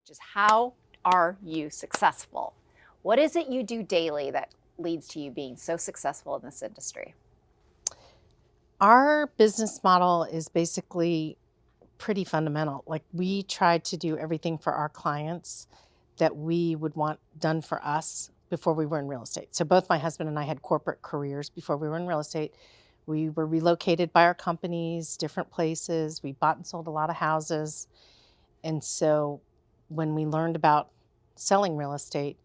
Just how are you successful? What is it you do daily that leads to you being so successful in this industry? Our business model is basically pretty fundamental. Like, we try to do everything for our clients that we would want done for us before we were in real estate. So both my husband and I had corporate careers before we were in real estate. We were relocated by our companies, different places. We bought and sold a lot of houses. And so when we learned about selling real estate,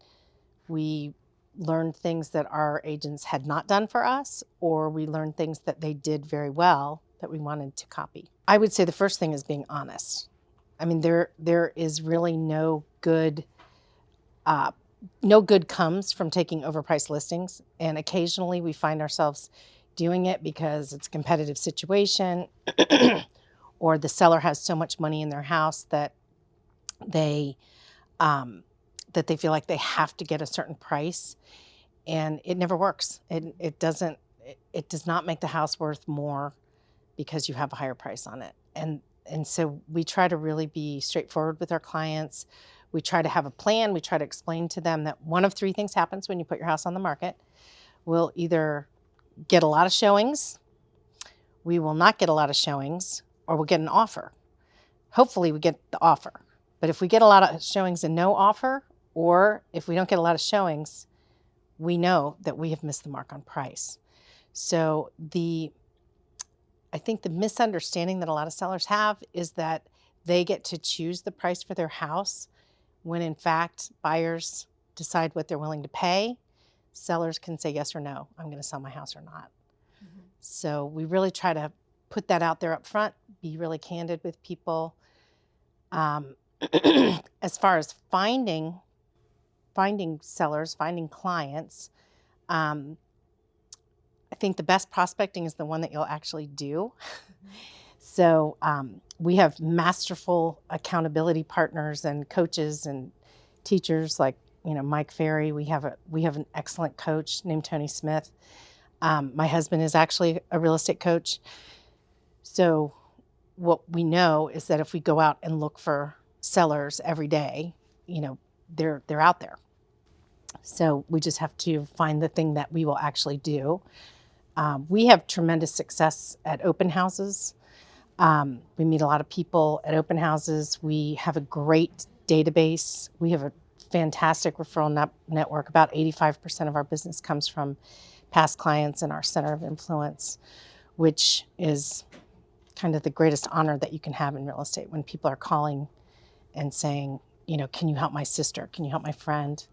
we learned things that our agents had not done for us, or we learned things that they did very well that we wanted to copy. I would say the first thing is being honest. I mean, there is really no good comes from taking overpriced listings, and occasionally we find ourselves doing it because it's a competitive situation or the seller has so much money in their house that they feel like they have to get a certain price, and it never works. It does not make the house worth more because you have a higher price on it. And so we try to really be straightforward with our clients. We try to have a plan. We try to explain to them that one of three things happens when you put your house on the market. We'll either get a lot of showings, we will not get a lot of showings, or we'll get an offer. Hopefully we get the offer. But if we get a lot of showings and no offer, or if we don't get a lot of showings, we know that we have missed the mark on price. So I think the misunderstanding that a lot of sellers have is that they get to choose the price for their house, when in fact buyers decide what they're willing to pay. Sellers can say yes or no, I'm going to sell my house or not. Mm-hmm. So we really try to put that out there up front, be really candid with people. As far as finding sellers, finding clients, I think the best prospecting is the one that you'll actually do. Mm-hmm. So we have masterful accountability partners and coaches and teachers like, Mike Ferry. We have an excellent coach named Tony Smith. My husband is actually a real estate coach. So what we know is that if we go out and look for sellers every day, they're out there. So we just have to find the thing that we will actually do. We have tremendous success at open houses. We meet a lot of people at open houses. We have a great database. We have a fantastic referral network. About 85% of our business comes from past clients in our center of influence, which is kind of the greatest honor that you can have in real estate, when people are calling and saying, can you help my sister? Can you help my friend?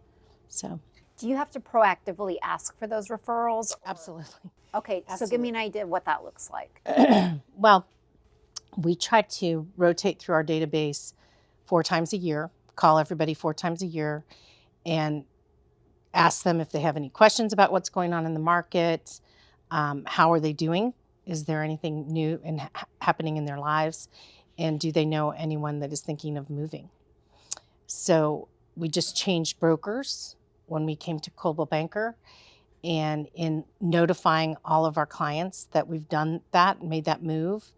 So, do you have to proactively ask for those referrals? Absolutely. Okay, Absolutely. So give me an idea of what that looks like. Well, we try to rotate through our database 4 times a year, call everybody 4 times a year, and ask them if they have any questions about what's going on in the market. How are they doing? Is there anything new and happening in their lives? And do they know anyone that is thinking of moving? So we just changed brokers when we came to Coldwell Banker. And in notifying all of our clients that we've done that, made that move,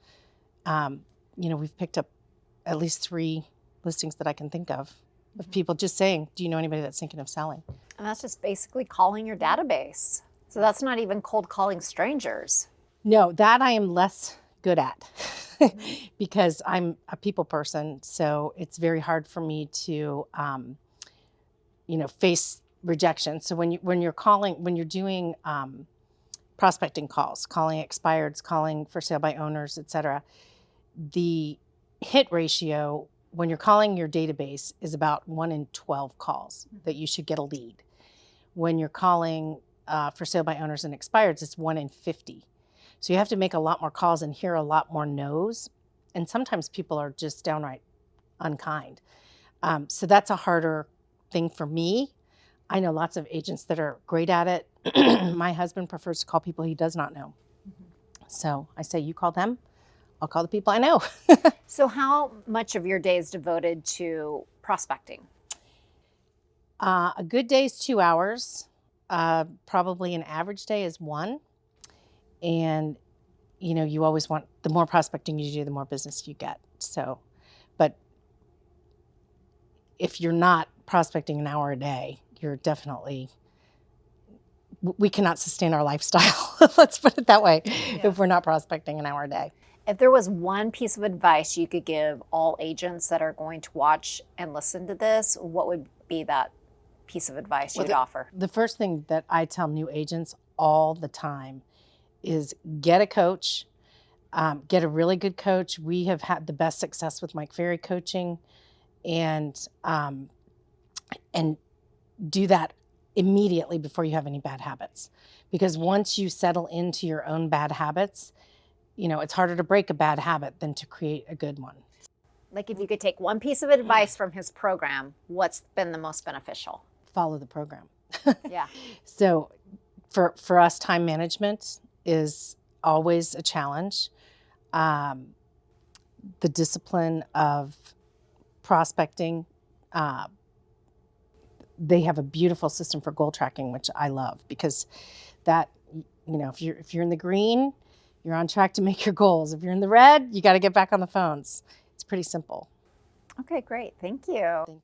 we've picked up at least 3 listings that I can think of people just saying, do you know anybody that's thinking of selling? And that's just basically calling your database. So that's not even cold calling strangers. No, that I am less good at because I'm a people person. So it's very hard for me to, face rejection. So when you're doing prospecting calls, calling expireds, calling for sale by owners, et cetera, the hit ratio when you're calling your database is about 1 in 12 calls that you should get a lead. When you're calling for sale by owners and expireds, it's 1 in 50. So you have to make a lot more calls and hear a lot more no's. And sometimes people are just downright unkind. So that's a harder thing for me. I know lots of agents that are great at it. My husband prefers to call people he does not know. Mm-hmm. So I say, you call them, I'll call the people I know. So how much of your day is devoted to prospecting? A good day is 2 hours. Probably an average day is 1. And, you always want, the more prospecting you do, the more business you get. So, but if you're not prospecting an hour a day, you're definitely, we cannot sustain our lifestyle. Let's put it that way. Yeah. If we're not prospecting an hour a day. If there was one piece of advice you could give all agents that are going to watch and listen to this, what would be that piece of advice you'd offer? The first thing that I tell new agents all the time is get a coach, get a really good coach. We have had the best success with Mike Ferry coaching, and do that immediately before you have any bad habits. Because once you settle into your own bad habits, you know, it's harder to break a bad habit than to create a good one. Like if you could take one piece of advice from his program, what's been the most beneficial? Follow the program. Yeah. So for us, time management is always a challenge. The discipline of prospecting, they have a beautiful system for goal tracking, which I love, because that, you know, if you're in the green, you're on track to make your goals. If you're in the red, you got to get back on the phones. It's pretty simple. Okay, great. Thank you. Thank you.